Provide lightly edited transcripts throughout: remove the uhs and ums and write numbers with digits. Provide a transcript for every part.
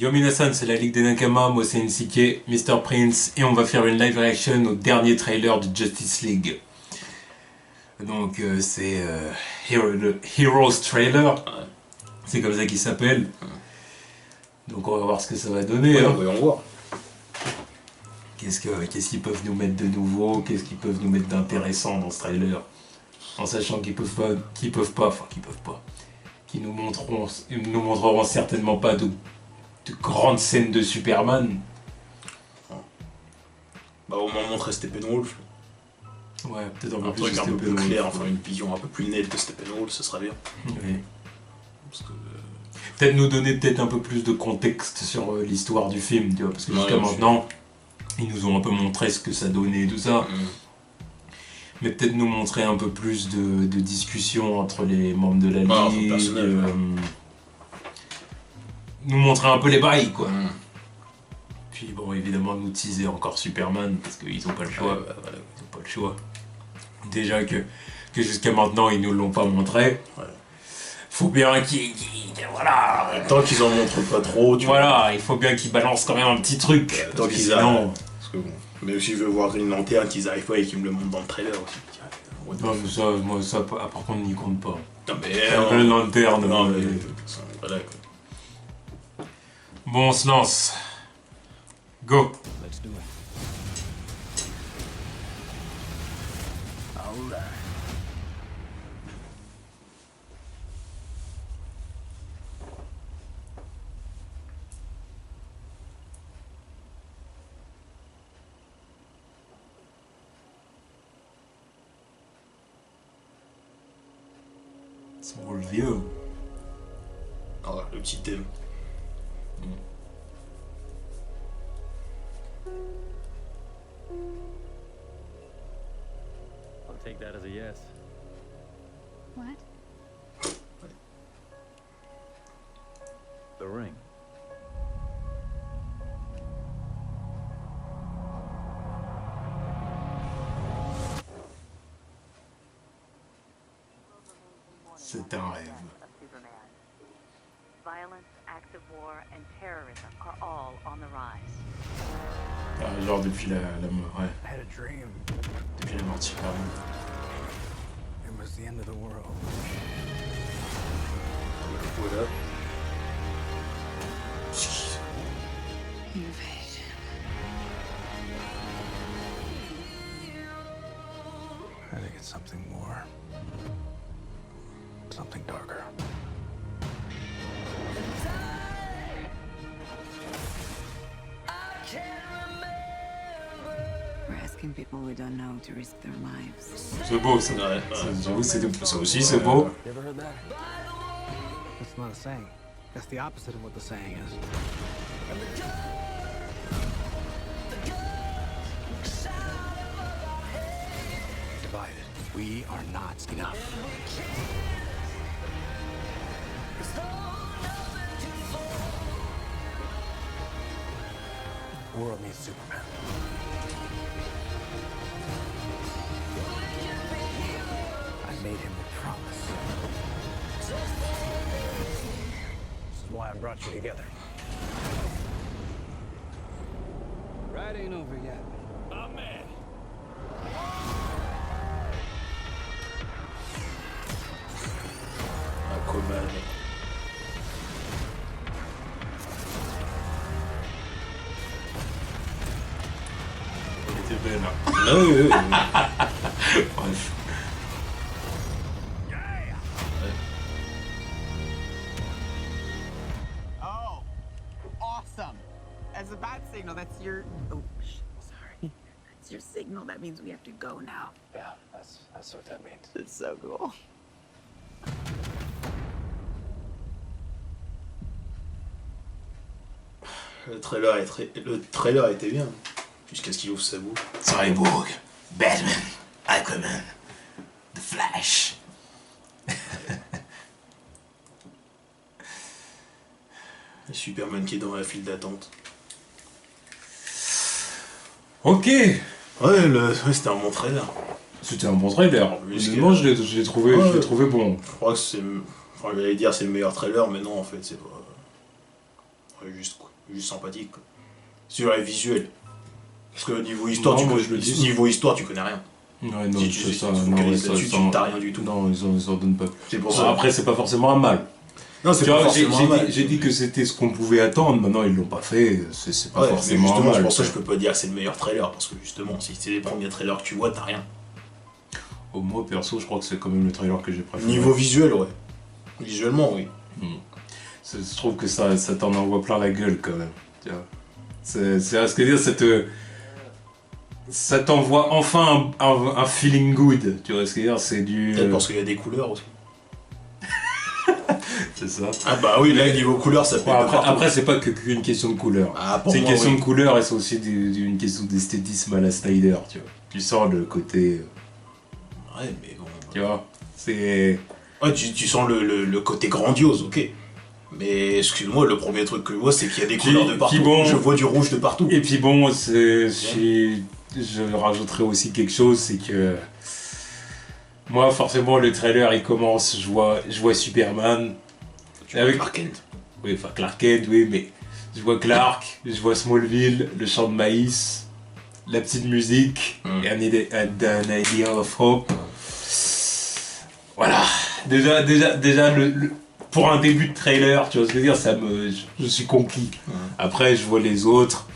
Yo minasan, c'est la Ligue des Nakama, moi c'est NCK, Mr. Prince, et on va faire une live reaction au dernier trailer de Justice League. Donc c'est le Heroes Trailer, c'est comme ça qu'il s'appelle. Donc on va voir ce que ça va donner. Ouais, hein. voyons voir. Qu'est-ce qu'ils peuvent nous mettre de nouveau, qu'est-ce qu'ils peuvent nous mettre d'intéressant dans ce trailer. En sachant qu'ils nous montreront certainement pas de grandes scènes de Superman. Bah au moins montrer Steppenwolf. Ouais, peut-être Un truc un peu plus clair, enfin une vision un peu plus nette de Steppenwolf, ce serait bien. Oui. Parce que, peut-être nous donner un peu plus de contexte sur l'histoire du film, tu vois, parce que jusqu'à maintenant, ils nous ont un peu montré ce que ça donnait et tout ça. Mais peut-être nous montrer un peu plus de discussion entre les membres de la Ligue. Nous montrer un peu les bails, quoi. Puis bon, évidemment, nous teaser encore Superman, parce qu'ils ont pas le choix. Ils ont pas le choix. Déjà que jusqu'à maintenant, ils nous l'ont pas montré. Ouais. Faut bien voilà. Tant qu'ils en montrent pas trop, tu vois. Il faut bien qu'ils balancent quand même un petit truc. Tant qu'ils sinon... Parce que bon, même si je veux voir une lanterne, qu'ils arrivent pas et qu'ils me le montrent dans le trailer aussi. Non, mais ça, par contre, n'y compte pas. Non, mais... La lanterne. Non, mais... Voilà, quoi. Bon, on se lance. Go. Let's do it. All right. Son vieux. Ah, le petit thème. I'll take that as a yes. What? The ring. C'est un rêve. Violence, acts of war, and terrorism are all on the rise. Ah, genre depuis la mort, ouais. I had a dream. Depuis la mort de Superman. It was the end of the world. Voilà. Invasion. I think it's something more. Something darker. We're asking people we don't know to risk their lives. C'est beau, ça. Ouais, J'avoue, ça aussi, c'est beau. You ever heard that? That's not a saying. That's the opposite of what the saying is. Divided. We are not enough. The world needs Superman. I made him a promise. This is why I brought you together. Ride ain't over yet. Amen. Aquaman. Elle était belle, hein. Ah oui, oui, oui. Bref. Oh, awesome. As a bat signal, that's your... Oh, sorry. That's your signal. That means we have to go now. Yeah, that's what that means. It's so cool. Le trailer était bien. Jusqu'à ce qu'il ouvre sa bouche. Cyborg, Batman, Aquaman, The Flash. Et Superman qui est dans la file d'attente. Ok. Ouais, c'était un bon trailer. C'était un bon trailer. Plus Honnêtement, je l'ai trouvé bon. Je crois que c'est... Enfin, j'allais dire c'est le meilleur trailer, mais non, en fait, c'est pas... Ouais, juste quoi. juste sympathique, quoi. Sur les visuels. Parce que niveau histoire, Non, moi, je le dis. niveau histoire, tu connais rien. Ouais, non, Si c'est ça, tu te non, focalises ça, là-dessus, ça, tu n'as rien du tout. Non, ils en donnent pas. C'est pour Bon, ça. après, c'est pas forcément un mal. Non, c'est Tu pas vois, forcément mal. j'ai dit que c'était ce qu'on pouvait attendre, maintenant ils l'ont pas fait, c'est pas Ouais, mais forcément un justement, mal. c'est pour ça que je peux pas dire que c'est le meilleur trailer. Parce que justement, si c'est les premiers trailers que tu vois, t'as rien. Au moi, perso, je crois que c'est quand même le trailer que j'ai préféré. Niveau visuel, ouais. Visuellement, oui. Je trouve que ça t'en envoie plein la gueule quand même. Tu vois. C'est ce que dire, ça t'envoie enfin un feeling good. Tu vois ce que dire, c'est du. Peut-être parce qu'il y a des couleurs aussi. C'est ça. Ah bah oui, là, niveau couleur, ça peut Ouais, être partout. après c'est pas qu'une question de couleur. Ah, pour C'est une moi, question oui. de couleur et c'est aussi une question d'esthétisme à la Snyder, tu vois. Tu sens le côté. Ouais, mais bon. Tu vois, c'est. Ouais, tu sens le côté grandiose, ok. Mais excuse-moi, le premier truc que je vois, c'est qu'il y a des couleurs de partout. puis bon- Je vois du rouge de partout. Et puis bon, je rajouterai aussi quelque chose, c'est que. Moi, forcément, le trailer il commence, je vois Superman. Tu vois avec- Clark Kent. Oui, enfin Clark Kent, oui, mais je vois Clark, je vois Smallville, le champ de maïs, la petite musique, et an idea of hope. Voilà. Déjà pour un début de trailer, tu vois ce que je veux dire, je suis conquis. Après, je vois les autres.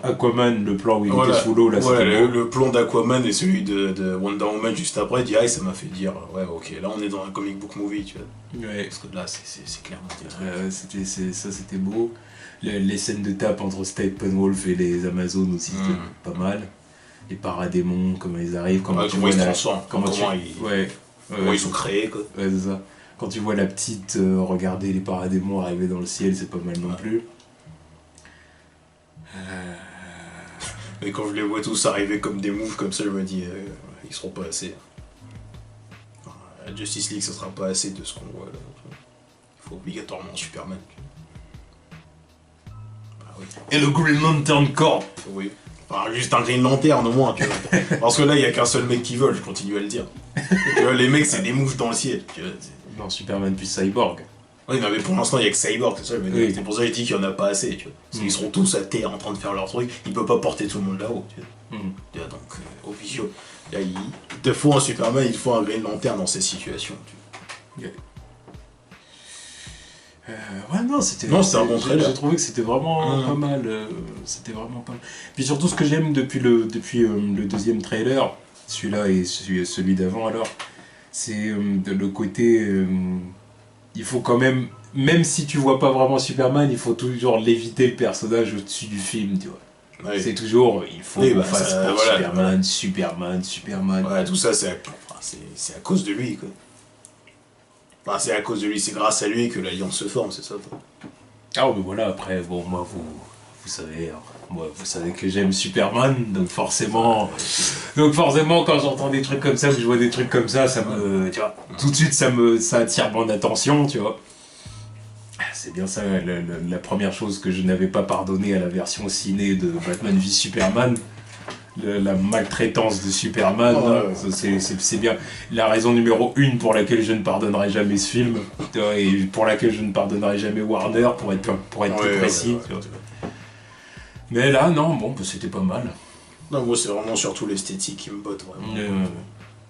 Aquaman, le plan où il était sous l'eau, là, Voilà, c'était beau. le plan d'Aquaman et celui de Wonder Woman juste après, direct, ça m'a fait dire, ouais, ok, là on est dans un comic book movie, tu vois. Ouais. Parce que là, c'est clairement des trucs. C'était beau. Les scènes de tape entre Steppenwolf et les Amazones aussi, c'était pas mal. Les paradémons, comment ils arrivent, comment Ouais, tu comment vois ils se la- transforment, comment Ouais, ils sont créés, quoi. ouais, c'est ça. Quand tu vois la petite regarder les paradémons arriver dans le ciel, c'est pas mal non plus. Et quand je les vois tous arriver comme des moves comme ça, je me dis, ils seront pas assez. Enfin, la Justice League, ça sera pas assez de ce qu'on voit là. Il faut obligatoirement Superman. Bah oui. Et le Green Lantern Corps. Oui. Enfin, juste un Green Lantern au moins, tu vois. Parce que là, il y a qu'un seul mec qui vole, je continue à le dire. Tu vois, les mecs, c'est des moves dans le ciel. Tu vois, Non, Superman puis Cyborg. oui, non, mais pour l'instant, il y a que Cyborg, c'est ça, je veux dire. Oui. C'est pour ça que je dis qu'il y en a pas assez, tu vois. Parce qu'ils seront tous à terre en train de faire leur truc, il peut pas porter tout le monde là-haut, tu vois. Tu vois, donc, obligé. Là, il te faut un Superman, il te faut un Green Lantern dans ces situations, tu vois. Ouais, non, c'était un bon trailer. J'ai trouvé que c'était vraiment pas mal. C'était vraiment pas mal. Puis surtout, ce que j'aime depuis le deuxième trailer, celui-là et celui d'avant, alors, c'est le côté. Il faut quand même si tu vois pas vraiment Superman, il faut toujours l'éviter le personnage au-dessus du film, tu vois. Ouais. C'est toujours, il faut Oui, qu'on bah, fasse ça, pour voilà. Superman. Ouais, tout ça, c'est à cause de lui, quoi. Enfin, c'est à cause de lui, c'est grâce à lui que l'Alliance se forme, c'est ça, toi. Ah, mais voilà, après, bon, moi, vous savez, hein, moi, vous savez que j'aime Superman, donc forcément, quand j'entends des trucs comme ça, que je vois des trucs comme ça me, tu vois, tout de suite, ça attire mon attention, tu vois. C'est bien ça, la première chose que je n'avais pas pardonné à la version ciné de Batman v Superman, la maltraitance de Superman, Ouais. ça, c'est bien. La raison numéro 1 pour laquelle je ne pardonnerai jamais ce film, tu vois, et pour laquelle je ne pardonnerai jamais Warner, pour être plus précis. Tu vois. Mais là, non, bon, bah, c'était pas mal. Non, moi, c'est vraiment surtout l'esthétique qui me botte, vraiment.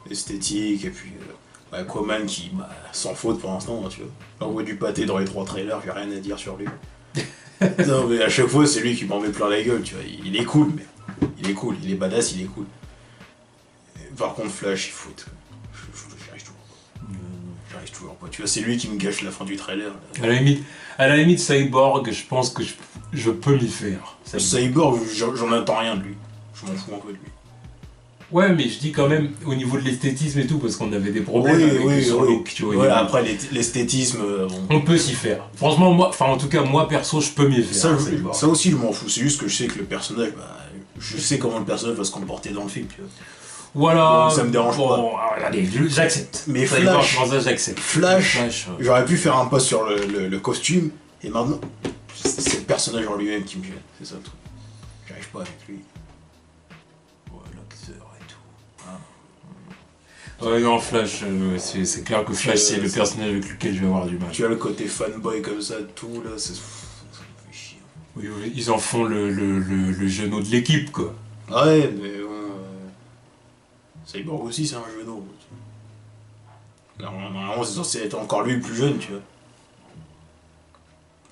L'esthétique, et puis Aquaman qui, sans faute pour l'instant, hein, tu vois. L'envoie du pâté dans les 3 trailers, j'ai rien à dire sur lui. Non, mais à chaque fois, c'est lui qui m'en met plein la gueule, tu vois. Il est cool, mais il est cool, il est badass, il est cool. Et par contre, Flash, il fout. J'arrive toujours pas. J'arrive toujours pas. Tu vois, c'est lui qui me gâche la fin du trailer. Là. À la limite, Cyborg, je pense que je peux m'y faire. Cyborg, j'en attends rien de lui. Je m'en fous un peu de lui. Ouais, mais je dis quand même au niveau de l'esthétisme et tout, parce qu'on avait des problèmes avec son look, tu vois. Voilà, après, l'esthétisme, bon. On peut s'y faire. Franchement, moi, enfin en tout cas, moi perso, je peux m'y faire. Ça aussi, je m'en fous. C'est juste que je sais que le personnage, je sais comment le personnage va se comporter dans le film, tu vois. Voilà. Donc, ça me dérange pas. Allez, j'accepte. Mais Cyborg, Flash, ça, j'accepte. Flash, j'aurais pu faire un post sur le costume, et maintenant, c'est le personnage en lui-même qui me gêne. C'est ça le truc. J'arrive pas avec lui. L'acteur et tout. Ouais, non, Flash, c'est clair que Flash, c'est le personnage avec lequel je vais avoir du mal. Tu as le côté fanboy comme ça, tout là, ça me fait chier. Oui, oui, ils en font le genou de l'équipe, quoi. Ouais, mais bon. Cyborg aussi, c'est un genou. Normalement, c'est censé être encore lui le plus jeune, tu vois.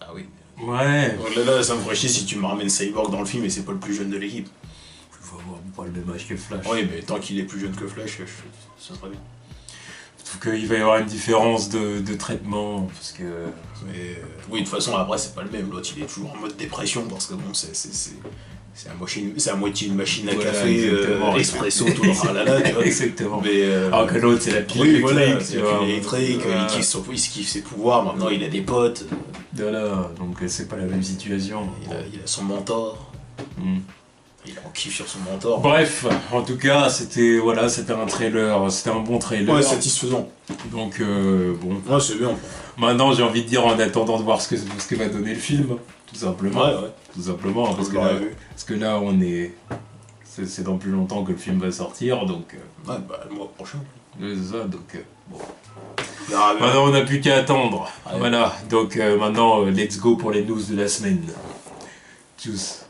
Ah oui. Ouais. Donc là, ça me ferait chier si tu me ramènes Cyborg dans le film et c'est pas le plus jeune de l'équipe. Il faut avoir pas le même âge que Flash. Oui, mais tant qu'il est plus jeune que Flash, ça serait bien. Sauf qu'il va y avoir une différence de traitement, parce que... Mais oui, de toute façon, après, c'est pas le même. L'autre, il est toujours en mode dépression parce que bon, c'est à moitié une machine à Voilà, café, exactement. expresso, tout le ralala, tu vois. Exactement. Mais, Alors que l'autre, c'est la pile oui, électrique, voilà, tu c'est vois. la pile électrique, Voilà. il kiffe ses pouvoirs, maintenant il a des potes, Voilà, donc c'est pas la même situation. il a son mentor, Hmm. il en kiffe sur son mentor. Bref, en tout cas, c'était un trailer, c'était un bon trailer. Ouais, satisfaisant. Donc, bon. Ouais, c'est bien. Maintenant, j'ai envie de dire, en attendant de voir ce que va donner le film, tout simplement. Ouais. Tout simplement, parce que là, on est... C'est dans plus longtemps que le film va sortir, donc... Ouais, bah le mois prochain. C'est ça, donc... bon. On verra bien. Maintenant, on n'a plus qu'à attendre. Ouais. Voilà, donc maintenant, let's go pour les news de la semaine. Tchuss.